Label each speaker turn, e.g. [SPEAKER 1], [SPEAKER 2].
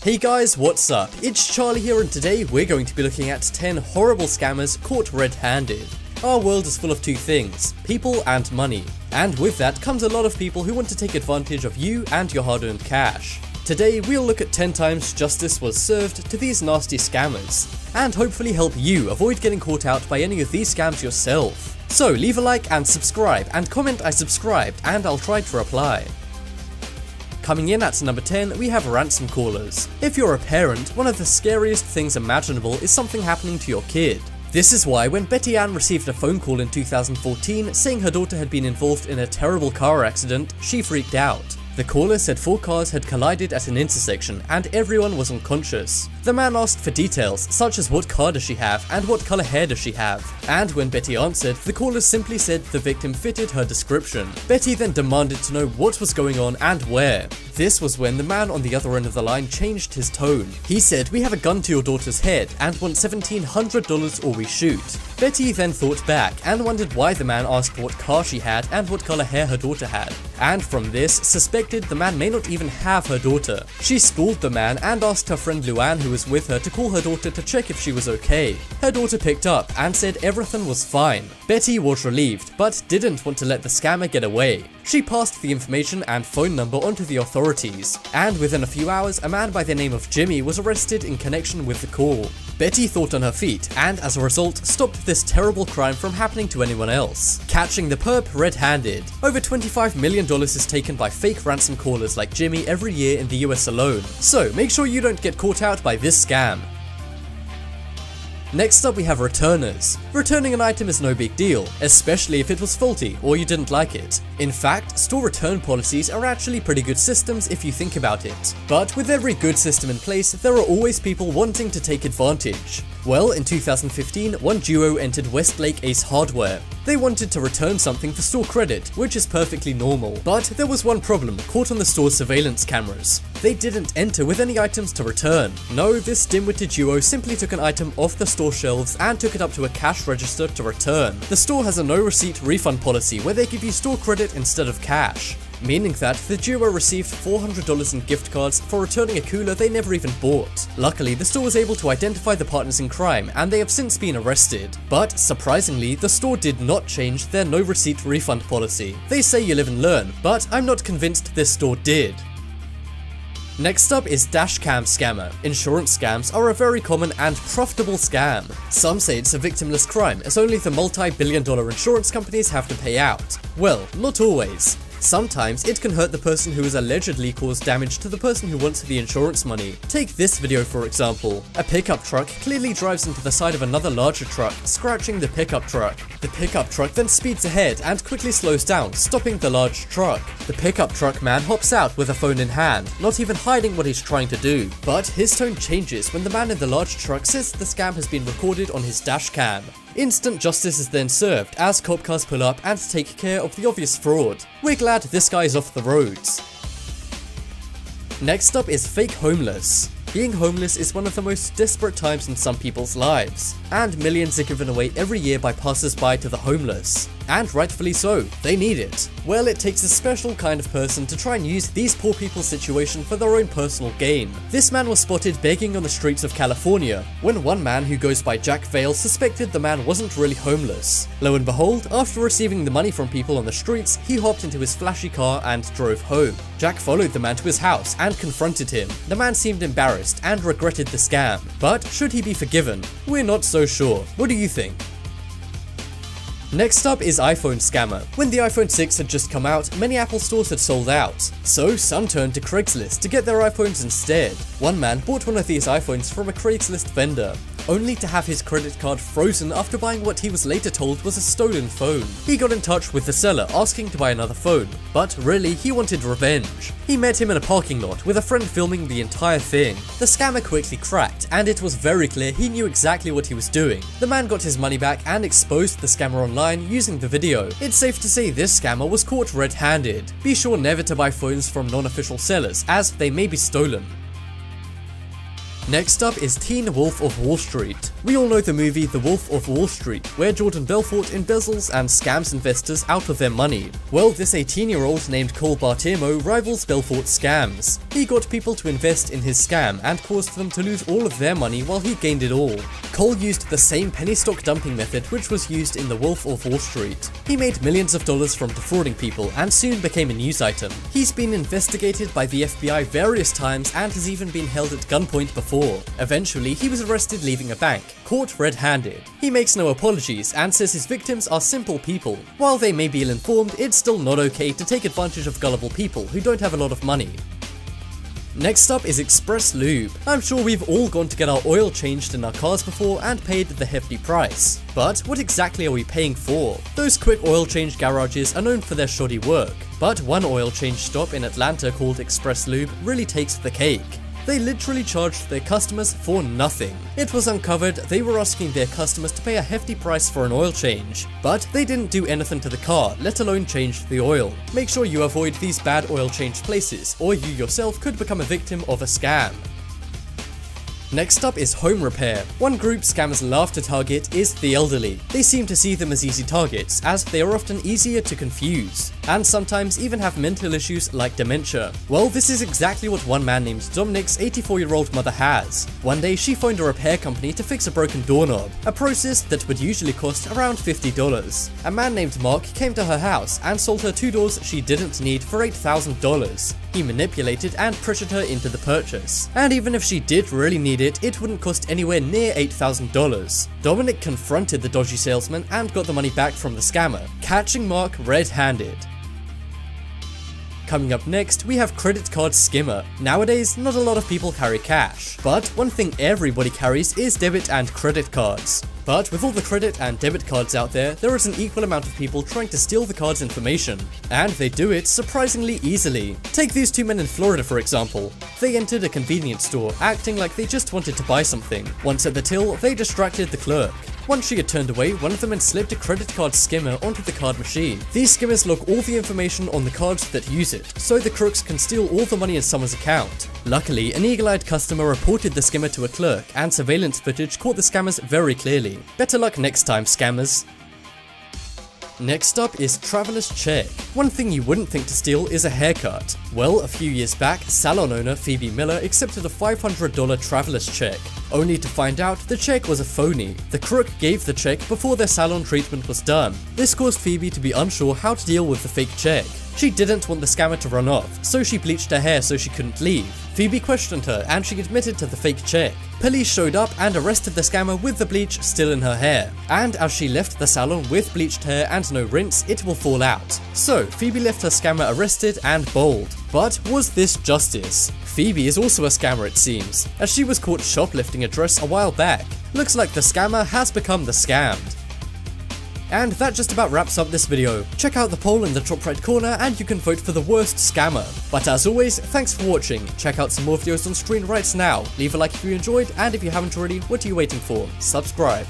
[SPEAKER 1] Hey guys, what's up? It's Charlie here, and today we're going to be looking at 10 horrible scammers caught red-handed. Our world is full of two things, people and money. And with that comes a lot of people who want to take advantage of you and your hard-earned cash. Today we'll look at 10 times justice was served to these nasty scammers, and hopefully help you avoid getting caught out by any of these scams yourself. So leave a like and subscribe, and comment I subscribed and I'll try to reply. Coming in at number 10, we have ransom callers. If you're a parent, one of the scariest things imaginable is something happening to your kid. This is why when Betty Ann received a phone call in 2014 saying her daughter had been involved in a terrible car accident, she freaked out. The caller said 4 cars had collided at an intersection and everyone was unconscious. The man asked for details such as what car does she have and what color hair does she have, and when Betty answered, the caller simply said the victim fitted her description. Betty then demanded to know what was going on and where. This was when the man on the other end of the line changed his tone. He said, "We have a gun to your daughter's head and want $1,700 or we shoot." Betty then thought back and wondered why the man asked what car she had and what color hair her daughter had, and from this suspected the man may not even have her daughter. She schooled the man and asked her friend Luann, who was with her, to call her daughter to check if she was okay. Her daughter picked up and said everything was fine. Betty was relieved, but didn't want to let the scammer get away. She passed the information and phone number onto the authorities, and within a few hours a man by the name of Jimmy was arrested in connection with the call. Betty thought on her feet and as a result stopped this terrible crime from happening to anyone else, catching the perp red-handed. Over $25 million is taken by fake ransom callers like Jimmy every year in the US alone, so make sure you don't get caught out by this scam. Next up we have returners. Returning an item is no big deal, especially if it was faulty or you didn't like it. In fact, store return policies are actually pretty good systems if you think about it. But with every good system in place, there are always people wanting to take advantage. Well, in 2015, one duo entered Westlake Ace Hardware. They wanted to return something for store credit, which is perfectly normal. But there was one problem caught on the store's surveillance cameras. They didn't enter with any items to return. No, this dim-witted duo simply took an item off the store shelves and took it up to a cash register to return. The store has a no receipt refund policy where they give you store credit instead of cash, meaning that the duo received $400 in gift cards for returning a cooler they never even bought. Luckily, the store was able to identify the partners in crime and they have since been arrested. But surprisingly, the store did not change their no receipt refund policy. They say you live and learn, but I'm not convinced this store did. Next up is dashcam scammer. Insurance scams are a very common and profitable scam. Some say it's a victimless crime as only the multi-billion-dollar insurance companies have to pay out. Well, not always. Sometimes it can hurt the person who has allegedly caused damage to the person who wants the insurance money. Take this video for example. A pickup truck clearly drives into the side of another larger truck, scratching the pickup truck. The pickup truck then speeds ahead and quickly slows down, stopping the large truck. The pickup truck man hops out with a phone in hand, not even hiding what he's trying to do. But his tone changes when the man in the large truck says the scam has been recorded on his dash cam. Instant justice is then served as cop cars pull up and take care of the obvious fraud. We're glad this guy is off the roads. Next up is fake homeless. Being homeless is one of the most desperate times in some people's lives, and millions are given away every year by passers-by to the homeless. And rightfully so, they need it. Well, it takes a special kind of person to try and use these poor people's situation for their own personal gain. This man was spotted begging on the streets of California, when one man who goes by Jack Vale suspected the man wasn't really homeless. Lo and behold, after receiving the money from people on the streets, he hopped into his flashy car and drove home. Jack followed the man to his house and confronted him. The man seemed embarrassed and regretted the scam, but should he be forgiven? We're not so sure. What do you think? Next up is iPhone scammer. When the iPhone 6 had just come out, many Apple stores had sold out, so some turned to Craigslist to get their iPhones instead. One man bought one of these iPhones from a Craigslist vendor, only to have his credit card frozen after buying what he was later told was a stolen phone. He got in touch with the seller asking to buy another phone, but really he wanted revenge. He met him in a parking lot with a friend filming the entire thing. The scammer quickly cracked, and it was very clear he knew exactly what he was doing. The man got his money back and exposed the scammer online using the video. It's safe to say this scammer was caught red-handed. Be sure never to buy phones from non-official sellers, as they may be stolen. Next up is Teen Wolf of Wall Street. We all know the movie The Wolf of Wall Street, where Jordan Belfort embezzles and scams investors out of their money. Well, this 18-year-old named Cole Bartiromo rivals Belfort's scams. He got people to invest in his scam and caused them to lose all of their money while he gained it all. Cole used the same penny stock dumping method which was used in The Wolf of Wall Street. He made millions of dollars from defrauding people and soon became a news item. He's been investigated by the FBI various times and has even been held at gunpoint before. Eventually, he was arrested leaving a bank, caught red-handed. He makes no apologies and says his victims are simple people. While they may be ill-informed, it's still not okay to take advantage of gullible people who don't have a lot of money. Next up is Express Lube. I'm sure we've all gone to get our oil changed in our cars before and paid the hefty price. But what exactly are we paying for? Those quick oil change garages are known for their shoddy work, but one oil change stop in Atlanta called Express Lube really takes the cake. They literally charged their customers for nothing. It was uncovered they were asking their customers to pay a hefty price for an oil change, but they didn't do anything to the car, let alone change the oil. Make sure you avoid these bad oil change places, or you yourself could become a victim of a scam. Next up is home repair. One group scammers love to target is the elderly. They seem to see them as easy targets, as they are often easier to confuse, and sometimes even have mental issues like dementia. Well, this is exactly what one man named Dominic's 84-year-old mother has. One day she phoned a repair company to fix a broken doorknob, a process that would usually cost around $50. A man named Mark came to her house and sold her 2 doors she didn't need for $8,000. He manipulated and pressured her into the purchase, and even if she did really need it, it wouldn't cost anywhere near $8,000. Dominic confronted the dodgy salesman and got the money back from the scammer, catching Mark red-handed. Coming up next, we have credit card skimmer. Nowadays, not a lot of people carry cash, but one thing everybody carries is debit and credit cards. But with all the credit and debit cards out there, there is an equal amount of people trying to steal the card's information, and they do it surprisingly easily. Take these 2 men in Florida for example. They entered a convenience store acting like they just wanted to buy something. Once at the till, they distracted the clerk. Once she had turned away, one of them had slipped a credit card skimmer onto the card machine. These skimmers log all the information on the cards that use it, so the crooks can steal all the money in someone's account. Luckily, an eagle-eyed customer reported the skimmer to a clerk, and surveillance footage caught the scammers very clearly. Better luck next time, scammers. Next up is Traveler's Check. One thing you wouldn't think to steal is a haircut. Well, a few years back, salon owner Phoebe Miller accepted a $500 Traveler's Check, only to find out the check was a phony. The crook gave the check before their salon treatment was done. This caused Phoebe to be unsure how to deal with the fake check. She didn't want the scammer to run off, so she bleached her hair so she couldn't leave. Phoebe questioned her and she admitted to the fake check. Police showed up and arrested the scammer with the bleach still in her hair. And as she left the salon with bleached hair and no rinse, it will fall out. So Phoebe left her scammer arrested and bald. But was this justice? Phoebe is also a scammer it seems, as she was caught shoplifting a dress a while back. Looks like the scammer has become the scammed. And that just about wraps up this video. Check out the poll in the top right corner and you can vote for the worst scammer. But as always, thanks for watching. Check out some more videos on screen right now. Leave a like if you enjoyed, and if you haven't already, what are you waiting for? Subscribe.